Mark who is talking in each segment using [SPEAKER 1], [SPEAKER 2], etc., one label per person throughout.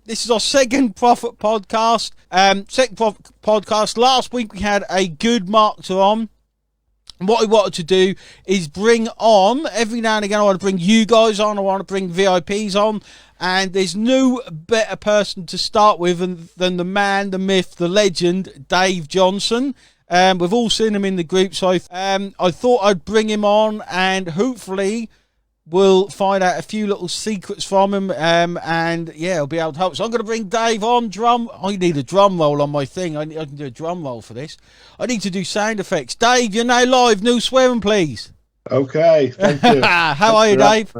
[SPEAKER 1] This is our second Profit podcast. Last week we had a good marketer on. And what I wanted to do is bring on, every now and again, I want to bring you guys on, I want to bring VIPs on, and there's no better person to start with than the man, the myth, the legend, Dave Johnson. We've all seen him in the group, so I thought I'd bring him on, and hopefully we'll find out a few little secrets from him, and yeah, he'll be able to help. So I'm going to bring Dave on. I need a drum roll on my thing. I can do a drum roll for this. I need to do sound effects. Dave, you're now live. No swearing, please.
[SPEAKER 2] Okay, thank you.
[SPEAKER 1] How are you, Dave?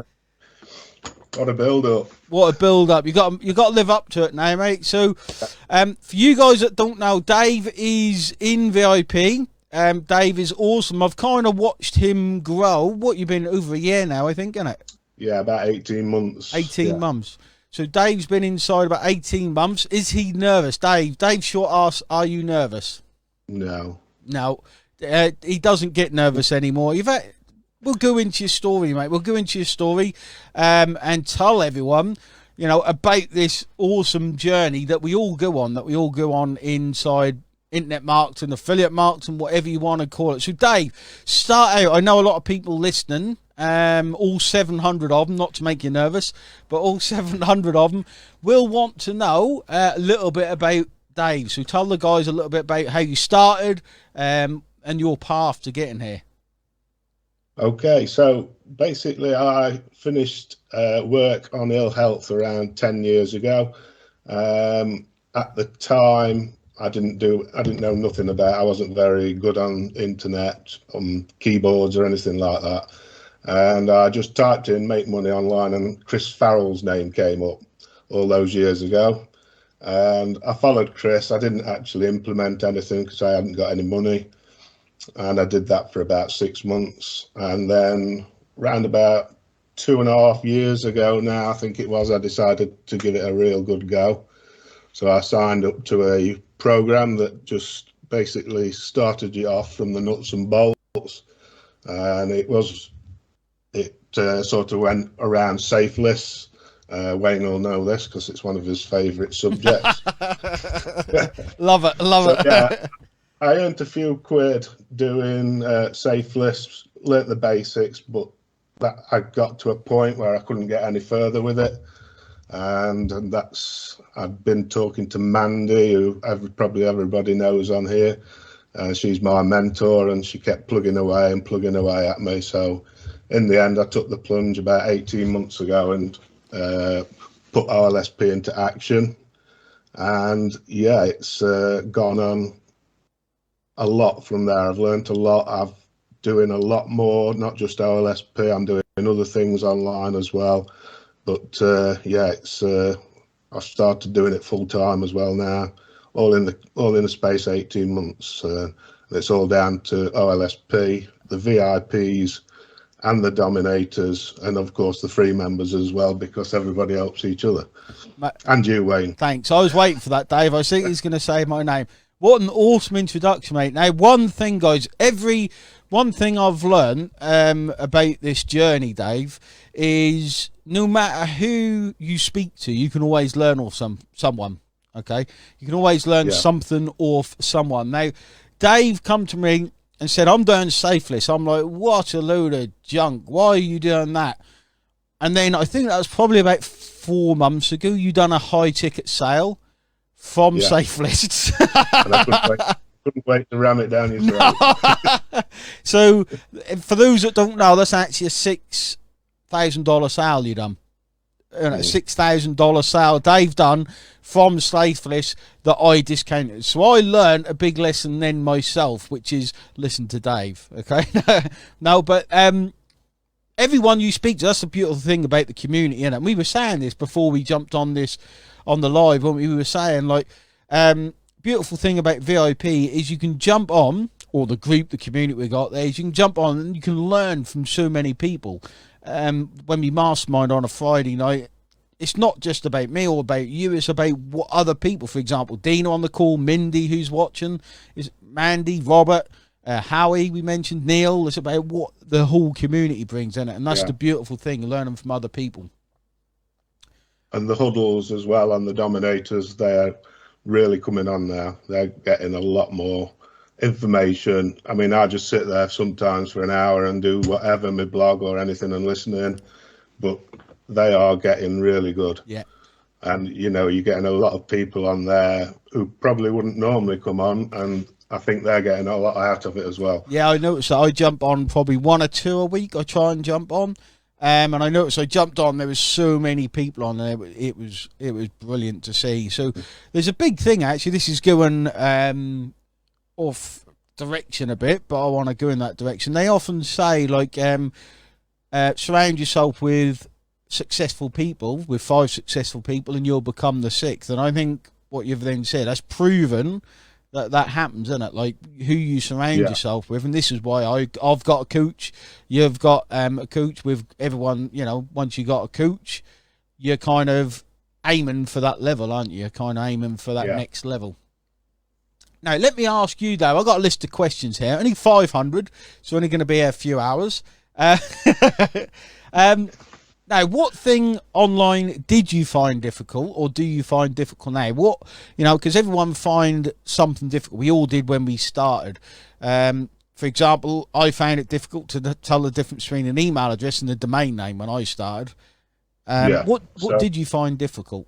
[SPEAKER 2] What a build-up.
[SPEAKER 1] What a build-up. You got to live up to it now, mate. So, for you guys that don't know, Dave is in VIP. Dave is awesome. I've kind of watched him grow. What, you've been over a year now, I think, isn't it?
[SPEAKER 2] Yeah, about 18 months.
[SPEAKER 1] 18 months. So Dave's been inside about 18 months. Is he nervous? Dave short asked, are you nervous?
[SPEAKER 2] No.
[SPEAKER 1] No. He doesn't get nervous anymore. We'll go into your story, mate. We'll go into your story and tell everyone, you know, about this awesome journey that we all go on, inside internet marketing, affiliate marketing, whatever you want to call it. So Dave, start out. I know a lot of people listening, all 700 of them, not to make you nervous, but all 700 of them will want to know a little bit about Dave. So tell the guys a little bit about how you started and your path to getting here.
[SPEAKER 2] Okay, so basically I finished work on ill health around 10 years ago. At the time, I didn't know nothing about it. I wasn't very good on internet, on keyboards or anything like that. And I just typed in make money online, and Chris Farrell's name came up all those years ago. And I followed Chris. I didn't actually implement anything because I hadn't got any money. And I did that for about 6 months. And then round about 2.5 years ago now, I think it was, I decided to give it a real good go. So I signed up to a program that just basically started you off from the nuts and bolts. And it sort of went around safe lists. Wayne will know this because it's one of his favourite subjects.
[SPEAKER 1] Love it.
[SPEAKER 2] Yeah, I earned a few quid doing safe lists, learnt the basics, but I got to a point where I couldn't get any further with it. And I've been talking to Mandy, who probably everybody knows on here. She's my mentor, and she kept plugging away at me. So in the end, I took the plunge about 18 months ago and put OLSP into action. And yeah, it's gone on a lot from there. I've learned a lot. I'm doing a lot more, not just OLSP. I'm doing other things online as well. But yeah, I've started doing it full time as well now. All in the space 18 months. It's all down to OLSP, the VIPs, and the dominators, and of course the free members as well, because everybody helps each other. And you, Wayne.
[SPEAKER 1] Thanks. I was waiting for that, Dave. I think he's going to say my name. What an awesome introduction, mate. Now, one thing, guys, one thing I've learned about this journey, Dave, is no matter who you speak to, you can always learn off someone. Okay, you can always learn something off someone. Now, Dave come to me and said, "I'm doing safe list." I'm like, "What a load of junk! Why are you doing that?" And then I think that was probably about 4 months ago. You done a high ticket sale from safe lists.
[SPEAKER 2] And I couldn't wait to ram it down your throat.
[SPEAKER 1] So, for those that don't know, that's actually a $6,000 sale you done. $6,000 sale Dave done from safe list that I discounted. So I learned a big lesson then myself, which is listen to Dave. Okay, no, but everyone you speak to, that's the beautiful thing about the community, and we were saying this before we jumped on the live, when we were saying, like, beautiful thing about VIP is you can jump on, or the group, the community we got there, is you can jump on and you can learn from so many people. When we mastermind on a Friday night, it's not just about me or about you, it's about what other people, for example, Dina on the call, Mindy who's watching, is Mandy, Robert, Howie, we mentioned, Neil. It's about what the whole community brings in it, and that's the beautiful thing, learning from other people.
[SPEAKER 2] and the huddles as well, and the dominators, they're really coming on now. They're getting a lot more information. I mean, I just sit there sometimes for an hour and do whatever, my blog or anything, and listening, but they are getting really good.
[SPEAKER 1] Yeah.
[SPEAKER 2] And, you know, you're getting a lot of people on there who probably wouldn't normally come on, and I think they're getting a lot out of it as well.
[SPEAKER 1] Yeah, I noticed that. I jump on probably 1 or 2 a week. I try and jump on. And I noticed I jumped on, there was so many people on there. It was brilliant to see. So there's a big thing, actually. This is going off direction a bit, but I want to go in that direction. They often say, like, surround yourself with successful people, with 5 successful people, and you'll become the 6th. And I think what you've then said, that's proven that happens, isn't it? Like, who you surround yourself with. And this is why I've got a coach. You've got a coach. With everyone, you know, once you got a coach, you're kind of aiming for that level, aren't you? You're kind of aiming for that next level. Now, let me ask you, though. I've got a list of questions here. Only 500, so only going to be a few hours. Now, what thing online did you find difficult, or do you find difficult now? What, you know, because everyone find something difficult. We all did when we started. For example, I found it difficult to tell the difference between an email address and a domain name when I started. What did you find difficult?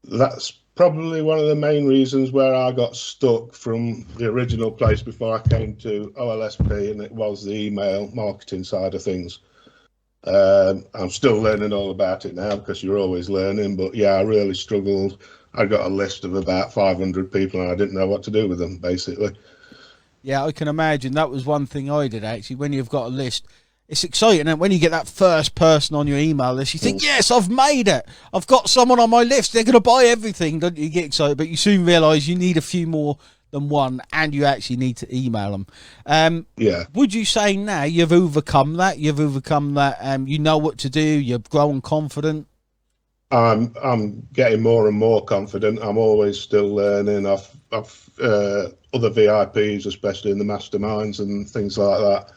[SPEAKER 2] That's probably one of the main reasons where I got stuck from the original place before I came to OLSP, and it was the email marketing side of things. I'm still learning all about it now, because you're always learning, but yeah, I really struggled. I got a list of about 500 people and I didn't know what to do with them, basically. Yeah,
[SPEAKER 1] I can imagine. That was one thing I did, actually. When you've got a list, it's exciting, and when you get that first person on your email list, you think, yes, I've made it, I've got someone on my list, they're going to buy everything. Don't you get excited? But you soon realize you need a few more than one, and you actually need to email them. Would you say now you've overcome that? You know what to do, you've grown confident?
[SPEAKER 2] I'm getting more and more confident. I'm always still learning off other VIPs, especially in the masterminds and things like that.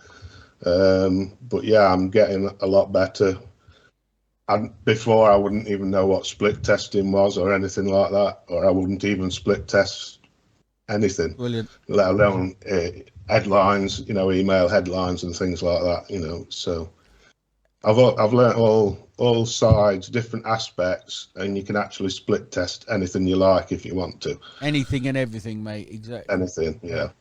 [SPEAKER 2] But yeah, I'm getting a lot better. Before, I wouldn't even know what split testing was or anything like that, or I wouldn't even split test anything.
[SPEAKER 1] Brilliant.
[SPEAKER 2] Let alone headlines, you know, email headlines and things like that, you know. So I've learned all sides, different aspects, and you can actually split test anything you like if you want to.
[SPEAKER 1] Anything and everything, mate. Exactly.
[SPEAKER 2] Anything, yeah.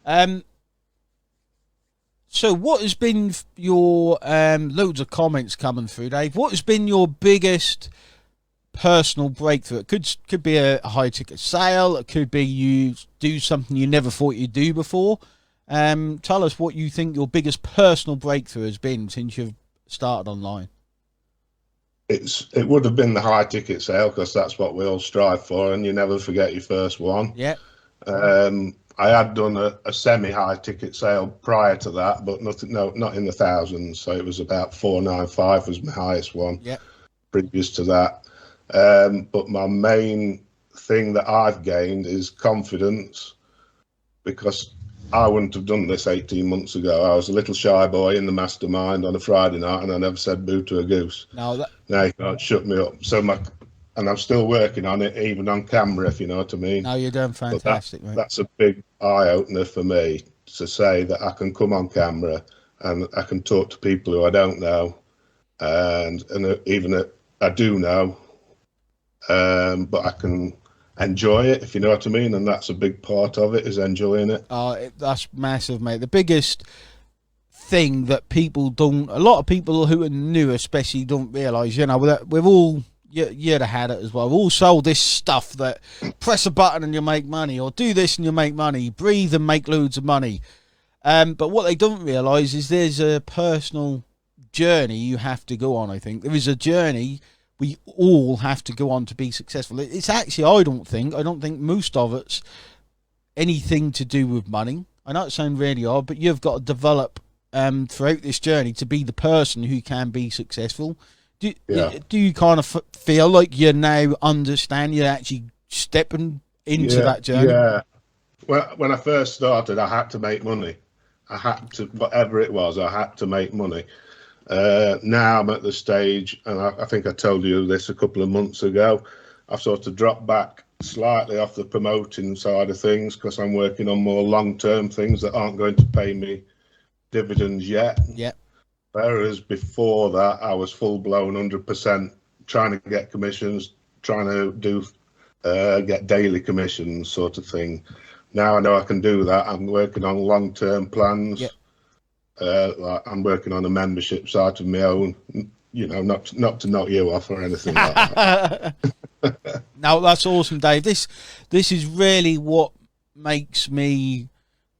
[SPEAKER 1] So what has been your loads of comments coming through, Dave? What has been your biggest personal breakthrough? It could be a high ticket sale. It could be you do something you never thought you'd do before. Tell us what you think your biggest personal breakthrough has been since you've started online.
[SPEAKER 2] It would have been the high ticket sale, because that's what we all strive for, and you never forget your first one.
[SPEAKER 1] Yeah.
[SPEAKER 2] I had done a semi-high ticket sale prior to that, but not in the thousands. So it was about 495 was my highest one.
[SPEAKER 1] Yeah.
[SPEAKER 2] Previous to that. But my main thing that I've gained is confidence, because I wouldn't have done this 18 months ago. I was a little shy boy in the mastermind on a Friday night, and I never said boo to a goose. Now you can't shut me up. And I'm still working on it, even on camera, if you know what I mean.
[SPEAKER 1] No, you're doing fantastic, mate.
[SPEAKER 2] That's a big eye-opener for me, to say that I can come on camera and I can talk to people who I don't know, and even I do know, but I can enjoy it, if you know what I mean. And that's a big part of it, is enjoying it.
[SPEAKER 1] That's massive, mate. The biggest thing that a lot of people who are new especially don't realise, you know, we've all... You'd have had it as well. We've all sold this stuff that press a button and you make money, or do this and you make money, breathe and make loads of money. But what they don't realise is there's a personal journey you have to go on, I think. There is a journey we all have to go on to be successful. It's actually, I don't think most of it's anything to do with money. I know it sounds really odd, but you've got to develop throughout this journey to be the person who can be successful. Do you kind of feel like you now understand, you're actually stepping into that journey?
[SPEAKER 2] Yeah. When I first started, I had to make money. I had to, whatever it was, I had to make money. Now I'm at the stage, and I think I told you this a couple of months ago, I've sort of dropped back slightly off the promoting side of things because I'm working on more long-term things that aren't going to pay me dividends yet.
[SPEAKER 1] Yeah.
[SPEAKER 2] Whereas before that, I was full-blown 100% trying to get commissions, trying to do get daily commissions sort of thing. Now I know I can do that. I'm working on long-term plans.
[SPEAKER 1] Yeah.
[SPEAKER 2] Like I'm working on a membership site of my own, you know, not to knock you off or anything like that.
[SPEAKER 1] No, that's awesome, Dave. This is really what makes me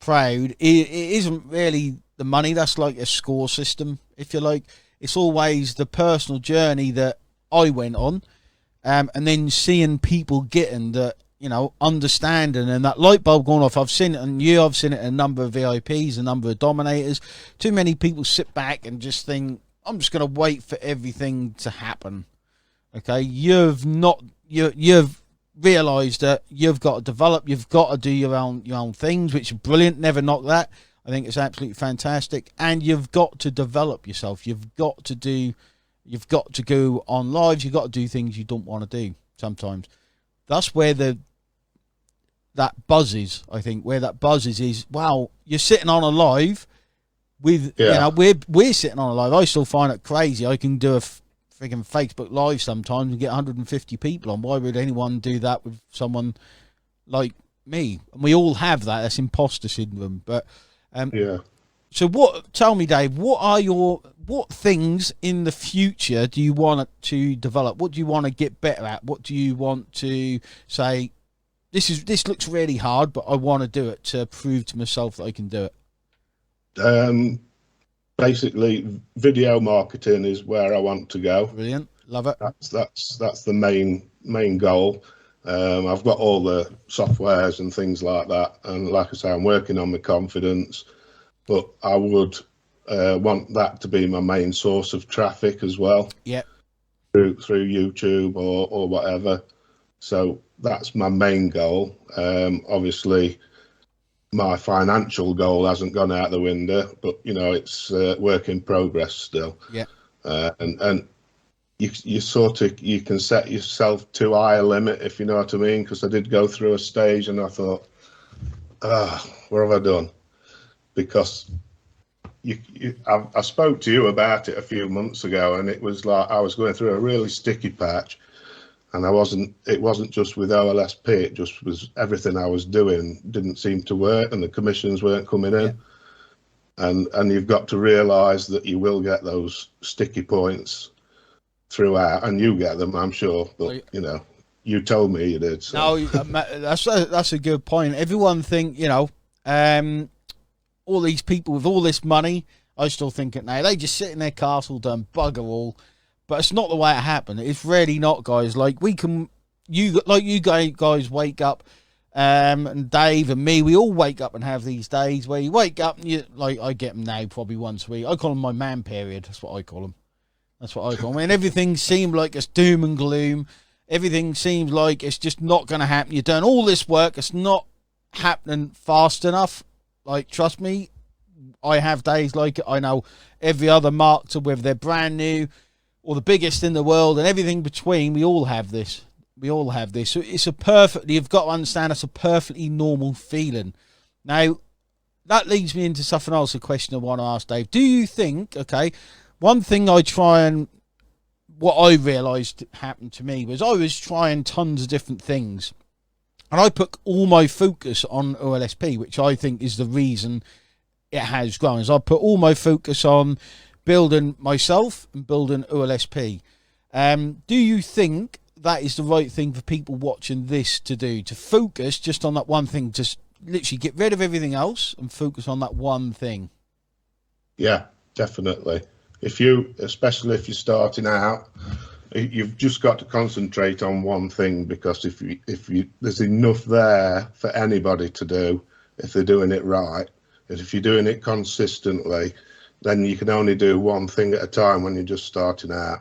[SPEAKER 1] proud. It isn't really the money. That's like a score system, if you like. It's always the personal journey that I went on, and then seeing people getting that, you know, understanding and that light bulb going off. I've seen it, and I've seen it in a number of VIPs, a number of dominators. Too many people sit back and just think, I'm just going to wait for everything to happen. Okay, you've realised that you've got to develop, you've got to do your own things, which is brilliant. Never knock that. I think it's absolutely fantastic. And you've got to develop yourself. You've got to go on lives. You've got to do things you don't want to do sometimes. That's where that buzz is, I think. Where that buzz is, wow, you're sitting on a live with, you know, we're sitting on a live. I still find it crazy. I can do a freaking Facebook live sometimes and get 150 people on. Why would anyone do that with someone like me? And we all have that. That's imposter syndrome. But so tell me, Dave, what things in the future do you want to develop? What do you want to get better at? What do you want to say, this looks really hard, but I want to do it to prove to myself that I can do it?
[SPEAKER 2] Basically, video marketing is where I want to go.
[SPEAKER 1] Brilliant, love it.
[SPEAKER 2] That's the main goal. I've got all the softwares and things like that, and like I say, I'm working on my confidence. But I would want that to be my main source of traffic as well.
[SPEAKER 1] Yeah.
[SPEAKER 2] Through YouTube or whatever. So that's my main goal. Obviously, my financial goal hasn't gone out the window, but you know, it's work in progress still.
[SPEAKER 1] Yeah.
[SPEAKER 2] And you can set yourself too high a limit, if you know what I mean. Because I did go through a stage, and I thought, what have I done? Because I spoke to you about it a few months ago, and it was like I was going through a really sticky patch, and it wasn't just with OLSP, it just was everything I was doing didn't seem to work, and the commissions weren't coming in. Yeah. And you've got to realise that you will get those sticky points throughout, and you get them, I'm sure, but you know, you told me you did. So.
[SPEAKER 1] No, that's a good point. Everyone think, you know, all these people with all this money, I still think it now, they just sit in their castle done bugger all. But it's not the way it happened. It's really not, guys. Like you guys wake up, and Dave and me, we all wake up and have these days where you wake up and you, like, I get them now probably once a week. I call them my man period. That's what I call them. And everything seems like it's doom and gloom. Everything seems like it's just not going to happen. You're doing all this work. It's not happening fast enough. Like, trust me, I have days like it. I know every other marketer, whether they're brand new or the biggest in the world and everything between, we all have this. So it's you've got to understand, it's a perfectly normal feeling. Now, that leads me into something else, a question I want to ask Dave. Do you think, okay, one thing what I realised happened to me was I was trying tons of different things. And I put all my focus on OLSP, which I think is the reason it has grown. So I put all my focus on building myself and building OLSP. Do you think that is the right thing for people watching this to do? To focus just on that one thing, just literally get rid of everything else and focus on that one thing?
[SPEAKER 2] Yeah, definitely. Especially if you're starting out, you've just got to concentrate on one thing, because if you there's enough there for anybody to do if they're doing it right. And if you're doing it consistently, then you can only do one thing at a time when you're just starting out.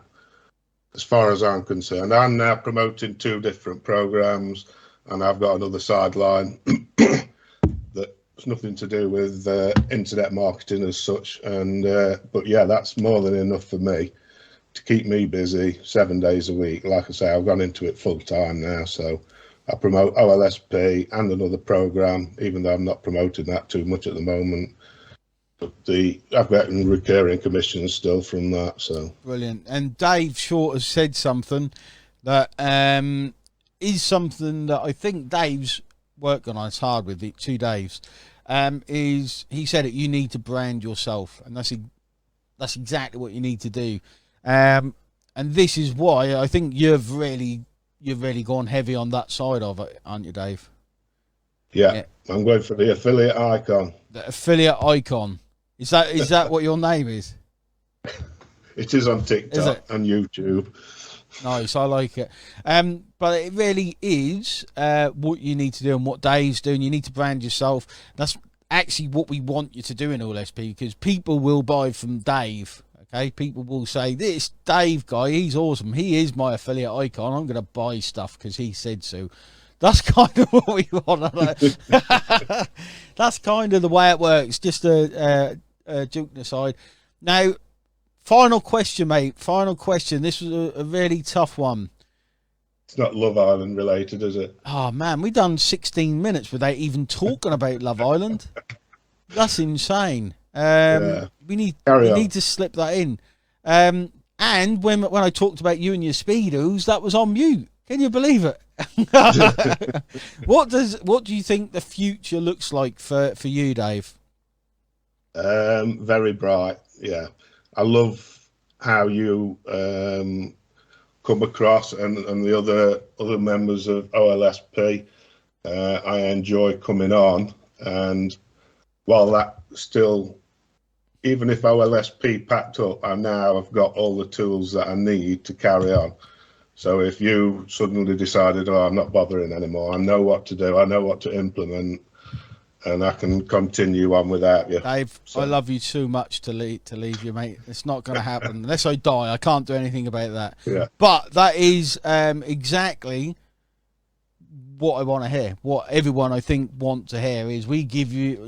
[SPEAKER 2] As far as I'm concerned, I'm now promoting 2 different programs, and I've got another sideline that It's nothing to do with internet marketing as such. And but yeah, that's more than enough for me to keep me busy 7 days a week. Like I say, I've gone into it full time now, so I promote OLSP and another program, even though I'm not promoting that too much at the moment. But I've got recurring commissions still from that. So
[SPEAKER 1] brilliant. And Dave Short has said something that is something that I think Dave's working on. It's hard with it. 2 Daves. Is he said it? You need to brand yourself, and that's exactly what you need to do. And this is why I think you've really gone heavy on that side of it, aren't you, Dave?
[SPEAKER 2] Yeah. I'm going for the affiliate icon.
[SPEAKER 1] The affiliate icon. Is that what your name is?
[SPEAKER 2] It is on TikTok and YouTube.
[SPEAKER 1] Nice, I like it. But it really is what you need to do and what Dave's doing. You need to brand yourself. That's actually what we want you to do in OLSP, because people will buy from Dave. Okay, people will say, this Dave guy, he's awesome. He is my affiliate icon. I'm going to buy stuff because he said so. That's kind of what we want. That's kind of the way it works. Just a joke aside. Now, final question, mate. Final question. This was a really tough one.
[SPEAKER 2] It's not Love Island related, is it?
[SPEAKER 1] Oh, man. We've done 16 minutes without even talking about Love Island. That's insane. We need to slip that in. And when I talked about you and your speedos, that was on mute. Can you believe it? What do you think the future looks like for you, Dave?
[SPEAKER 2] Very bright. Yeah, I love how you come across, and the other members of OLSP. I enjoy coming on, and while that still, even if OLSP packed up, I've got all the tools that I need to carry on. So if you suddenly decided, oh, I'm not bothering anymore, I know what to do, I know what to implement, and I can continue on without you.
[SPEAKER 1] Dave, so. I love you too much to leave you, mate. It's not going to happen unless I die. I can't do anything about that.
[SPEAKER 2] Yeah.
[SPEAKER 1] But that is exactly what I want to hear. What everyone I think want to hear is we give you,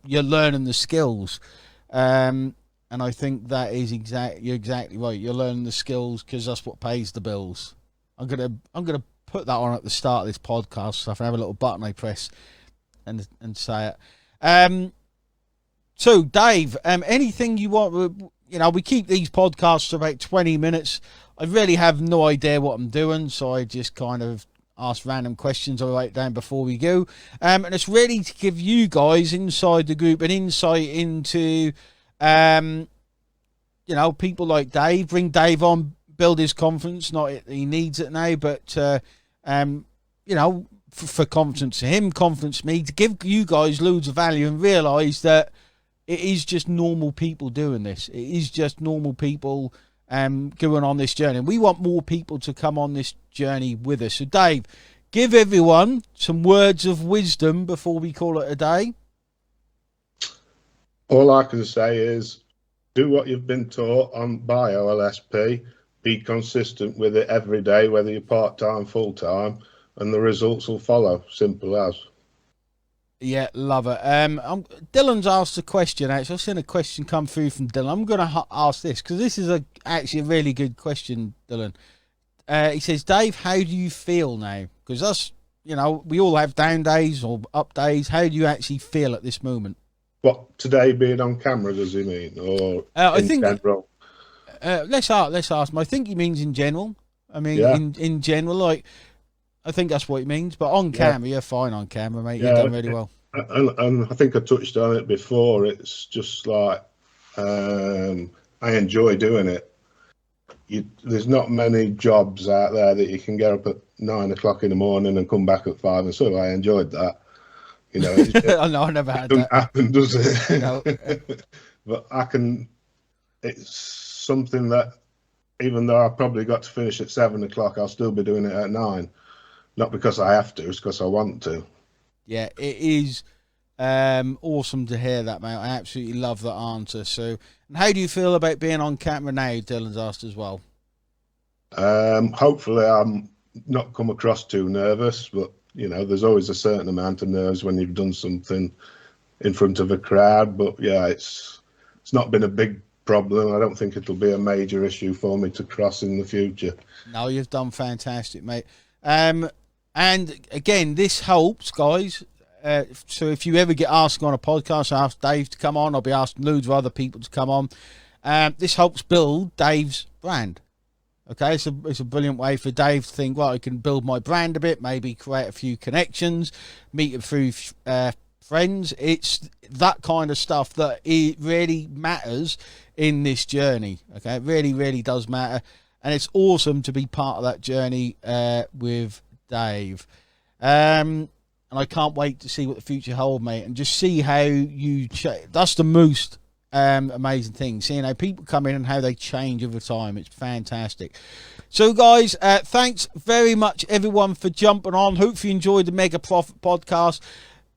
[SPEAKER 1] you're learning the skills. And I think that is you're exactly right. You're learning the skills because that's what pays the bills. I'm gonna put that on at the start of this podcast, so I can have a little button I press and say it. So Dave, anything you want? We keep these podcasts to about 20 minutes. I really have no idea what I'm doing, so I just kind of ask random questions I write down before we go. And it's really to give you guys inside the group an insight into people like Dave. Bring Dave on, build his confidence. Not that he needs it now, but for confidence to him, confidence to me, to give you guys loads of value and realise that it is just normal people doing this. It is just normal people going on this journey. And we want more people to come on this journey with us. So Dave, give everyone some words of wisdom before we call it a day.
[SPEAKER 2] All I can say is do what you've been taught by OLSP. Be consistent with it every day, whether you're part-time, full-time, and the results will follow. Simple as.
[SPEAKER 1] Yeah, love it. Dylan's asked a question. Actually, I've seen a question come through from Dylan. I'm going to ask this because this is actually a really good question, Dylan. He says, Dave, how do you feel now? Because us, we all have down days or up days. How do you actually feel at this moment?
[SPEAKER 2] What, today being on camera, does he mean? Or
[SPEAKER 1] I think
[SPEAKER 2] general?
[SPEAKER 1] Let's ask him. I think he means in general. I mean, yeah. in general, like, I think that's what it means. But on camera, you're fine on camera, mate. You've done really well.
[SPEAKER 2] And I think I touched on it before. It's just like I enjoy doing it. There's not many jobs out there that you can get up at 9 o'clock in the morning and come back at 5. And so I enjoyed that.
[SPEAKER 1] I know, I never had that.
[SPEAKER 2] It doesn't happen, does it?
[SPEAKER 1] No.
[SPEAKER 2] But it's something that, even though I probably got to finish at 7 o'clock, I'll still be doing it at 9. Not because I have to, it's because I want to.
[SPEAKER 1] Yeah, it is awesome to hear that, mate. I absolutely love that answer. So, and how do you feel about being on camera now? Dylan's asked as well.
[SPEAKER 2] Hopefully I'm not come across too nervous, but there's always a certain amount of nerves when you've done something in front of a crowd. But yeah, it's not been a big problem. I don't think it'll be a major issue for me to cross in the future.
[SPEAKER 1] No, you've done fantastic, mate. And again, this helps, guys. So if you ever get asked on a podcast, ask Dave to come on. I'll be asking loads of other people to come on. This helps build Dave's brand. Okay, it's a brilliant way for Dave to think, well, I can build my brand a bit, maybe create a few connections, meet it through friends. It's that kind of stuff that it really matters in this journey. Okay, it really, really does matter. And it's awesome to be part of that journey with Dave. And I can't wait to see what the future holds, mate, and just see how you that's the most amazing thing, seeing how people come in and how they change over time. It's fantastic. So guys, thanks very much everyone for jumping on. Hopefully you enjoyed the Mega Profit podcast.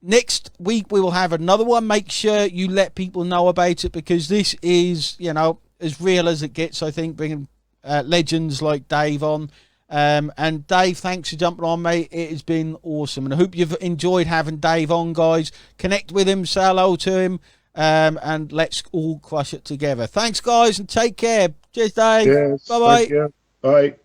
[SPEAKER 1] Next week we will have another one. Make sure you let people know about it, because this is, you know, as real as it gets. I think bringing legends like Dave on. And Dave, thanks for jumping on, mate. It has been awesome, and I hope you've enjoyed having Dave on, guys. Connect with him, say hello to him, and let's all crush it together. Thanks, guys, and take care. Cheers, Dave.
[SPEAKER 2] Yes,
[SPEAKER 1] bye bye.
[SPEAKER 2] Bye.